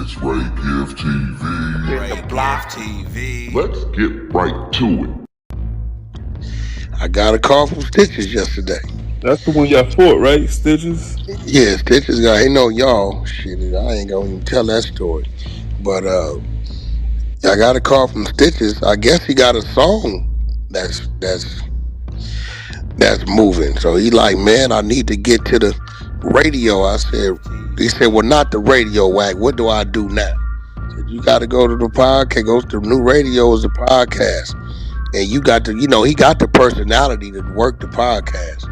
It's Ray Give TV. Ray Give TV. Let's get right to it. I got a call from Stitches yesterday. That's the one y'all fought, right? Stitches? Yeah, Stitches got, ain't no y'all. Shit, I ain't gonna even tell that story. But I got a call from Stitches. I guess he got a song that's moving. So he like, man, I need to get to the radio. He said, well, not the radio, Wack. What do I do now? I said, you got to go to the podcast. Go to the new radio is the podcast. And you got to, he got the personality to work the podcast.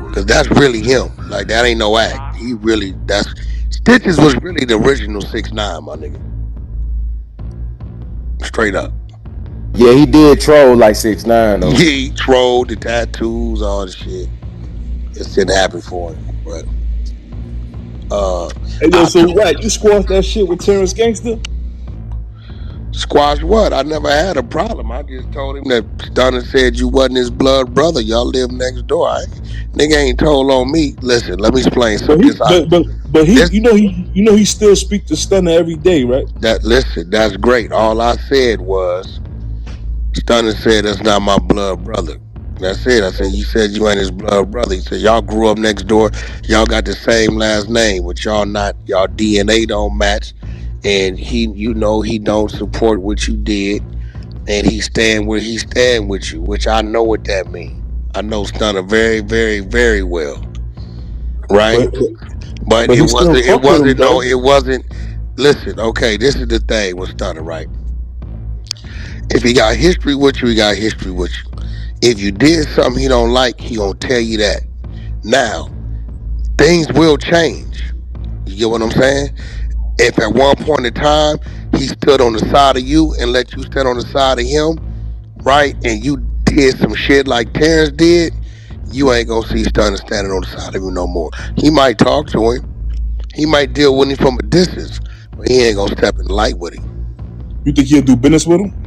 Because that's really him. Like, that ain't no act. Stitches was really the original 6ix9ine, my nigga. Straight up. Yeah, he did troll like 6ix9ine though. Yeah, he trolled the tattoos, all the shit. It didn't happen for him. But hey yo, so Wack, you squashed that shit with Terrance Gangsta? Squash what? I never had a problem. I just told him that Stunner said you wasn't his blood brother. Y'all live next door. Nigga ain't told on me. Listen, let me explain something. But he still speak to Stunner every day, right? That's great. All I said was Stunner said that's not my blood brother. That's it. I said, you said you ain't his blood brother. He said, y'all grew up next door. Y'all got the same last name, but y'all DNA don't match. And he don't support what you did. And he stand with you, which I know what that means. I know Stunner very, very, very well. Right? But it wasn't. Listen, okay, this is the thing with Stunner, right? If he got history with you, he got history with you. If you did something he don't like, he gonna tell you that. Now, things will change. You get what I'm saying? If at one point in time he stood on the side of you and let you stand on the side of him, right? And you did some shit like Terrance did, you ain't gonna see Stunner standing on the side of you no more. He might talk to him. He might deal with him from a distance, but he ain't gonna step in the light with him. You think he'll do business with him?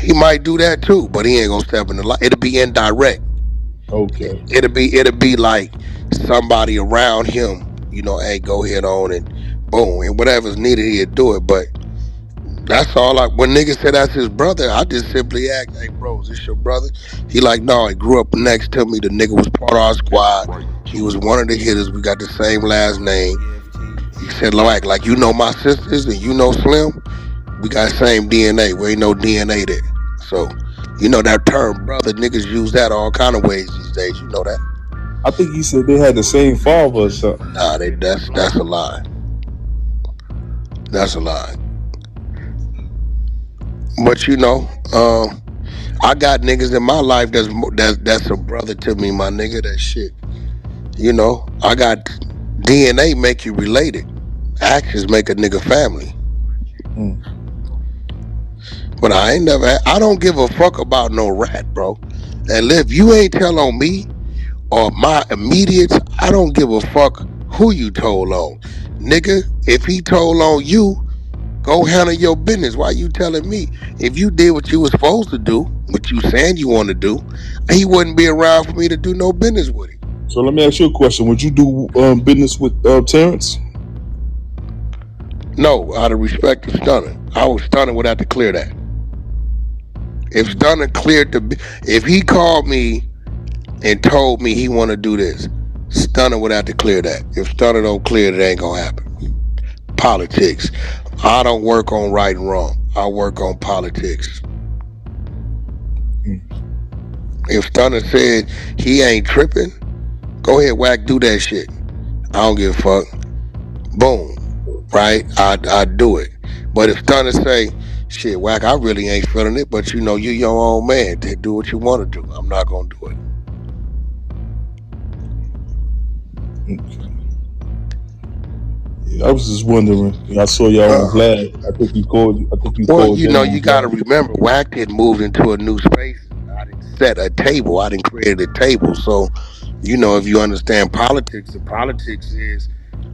He might do that too, but he ain't gonna step in the light. It'll be indirect. Okay. It'll be like somebody around him, hey, go ahead on and boom, and whatever's needed, he'll do it. But that's all. When niggas say that's his brother, I just simply ask, hey, bro, is this your brother? He like, no, he grew up next to me. The nigga was part of our squad. He was one of the hitters. We got the same last name. He said, like you know my sisters and you know Slim, we got the same DNA. We ain't no DNA there. So, that term brother, niggas use that all kind of ways these days. You know that. I think he said they had the same father or something. Nah, that's a lie. That's a lie. But I got niggas in my life that's a brother to me, my nigga. That shit. I got DNA make you related. Actions make a nigga family. But I don't give a fuck about no rat, bro. And if you ain't tell on me or my immediates, I don't give a fuck who you told on. Nigga, if he told on you, go handle your business. Why you telling me? If you did what you was supposed to do, what you saying you want to do, he wouldn't be around for me to do no business with him. So let me ask you a question. Would you do business with Terrance? No, out of respect to Stunner. Stunner would have to clear that. If Stunner if he called me and told me he want to do this, Stunner would have to clear that. If Stunner don't clear it, it ain't gonna happen. Politics. I don't work on right and wrong. I work on politics. If Stunner said he ain't tripping, go ahead, Wack, do that shit. I don't give a fuck. Boom. Right? I do it. But if Stunner say, shit, Wack, I really ain't feeling it, but you your own man. Do what you want to do. I'm not gonna do it. Okay. Yeah, I was just wondering. I saw y'all on Vlad. I think you called. Well, you gotta remember, Wack had moved into a new space. I didn't set a table. I didn't create a table. So, if you understand politics, the politics is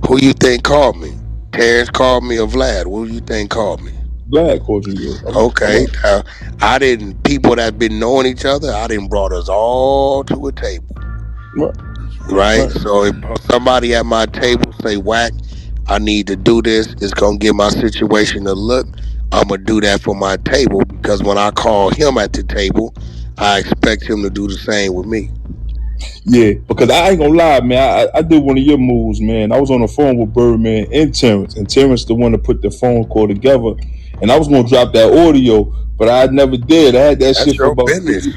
who you think called me. Terrance called me or Vlad. Who do you think called me? Vlad called you. Okay. People that been knowing each other, I didn't brought us all to a table. Right? So if somebody at my table say, Wack, I need to do this. It's gonna give my situation a look. I'm gonna do that for my table because when I call him at the table, I expect him to do the same with me. Yeah, because I ain't gonna lie, man. I did one of your moves, man. I was on the phone with Birdman and Terrence the one to put the phone call together, and I was gonna drop that audio, but I never did. I had that That's shit for your about business.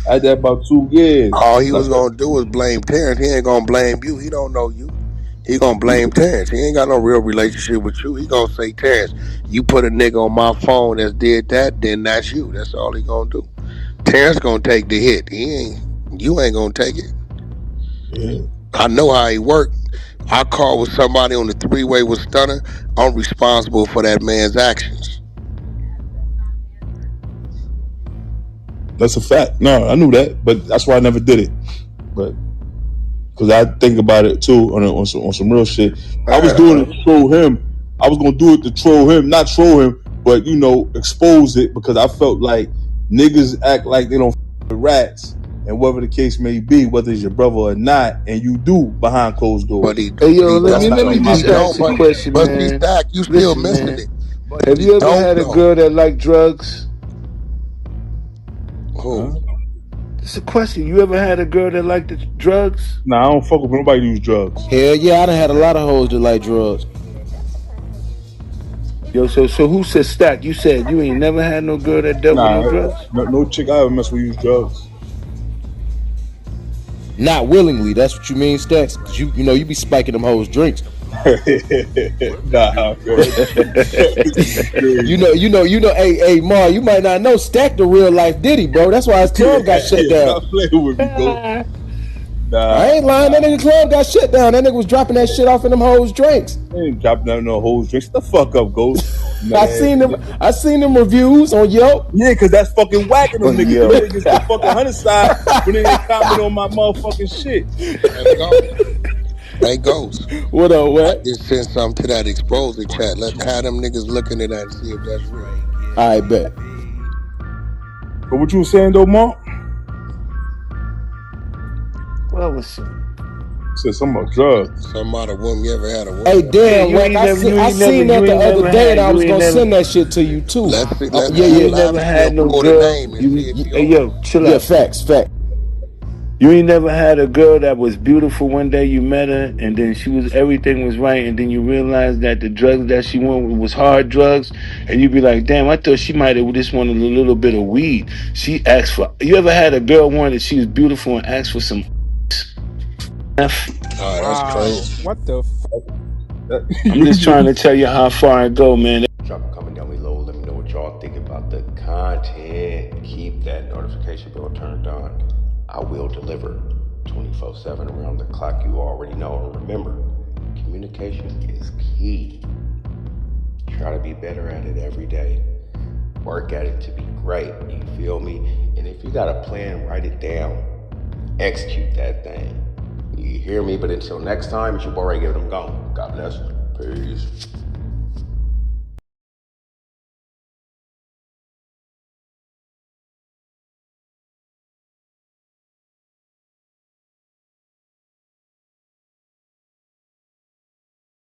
I had that about 2 years. All he was gonna do was blame Terrence. He ain't gonna blame you. He don't know you. He gonna blame Terrence. He ain't got no real relationship with you. He gonna say, Terrence, you put a nigga on my phone that did that, then that's you. That's all he gonna do. Terrence gonna take the hit. You ain't gonna take it. Yeah. I know how he worked. I called with somebody on the 3-way with Stunner. I'm responsible for that man's actions. That's a fact. No, I knew that, but that's why I never did it. But because I think about it too on some real shit. I was doing it to troll him. I was gonna do it to troll him, not troll him, but expose it because I felt like niggas act like they don't f with rats, and whatever the case may be, whether it's your brother or not, and you do behind closed doors. But he Hey, yo, let don't. me He just ask don't. a question, But see, man. Stack, you still Listen, missing man. it. But Have he you ever don't had a know. girl that liked drugs? Who? Huh? It's a question. You ever had a girl that liked the drugs? Nah, I don't fuck with nobody who use drugs. Hell yeah, I done had a lot of hoes that like drugs. Yo, so who said Stack? You said you ain't never had no girl that dealt with no Nah, drugs? no chick I ever mess with use drugs. Not willingly, that's what you mean, Stacks? Cause you be spiking them hoes drinks. Nah, Hey, Mar, you might not know Stack the real life Diddy, bro. That's why his club got shut down. Stop playing with me, go. Nah, I ain't lying, that nigga club got shut down. That nigga was dropping that shit off in them hoes drinks. I ain't dropping down no hoes drinks. The fuck up, Ghost. I seen them reviews on Yelp. Yeah, because that's fucking whacking them niggas. Yo. Them niggas the fucking 100 side when they comment on my motherfucking shit. Hey, Ghost. What up, I what? just sent something to that exposing chat. Let's have them niggas looking at that and see if that's real. I bet. But what you was saying though, Mark? Well, listen. Said something about drugs. Some other woman, you ever had a woman? Hey, damn, you Wack, ain't I never- you I ain't seen never- that you the ain't other never day, had- and I you was ain't gonna never- send that shit to you too. Let's You yeah. ain't never had no pull girl. the name and see if Hey, yo, chill Yeah, out. facts. You ain't never had a girl that was beautiful one day you met her and then everything was right and then you realized that the drugs that she wanted was hard drugs and you be like, damn, I thought she might have just wanted a little bit of weed. You ever had a girl wanted she was beautiful and asked for some F? Oh, that's crazy. What the f? I'm just trying to tell you how far I go, man. Drop a comment down below. Let me know what y'all think about the content. Keep that notification bell turned on. I will deliver 24/7 around the clock. You already know. And remember, communication is key. Try to be better at it every day. Work at it to be great. You feel me? And if you got a plan, write it down. Execute that thing. You hear me? But until next time, it's your boy Ray giving them gone. God bless. Peace.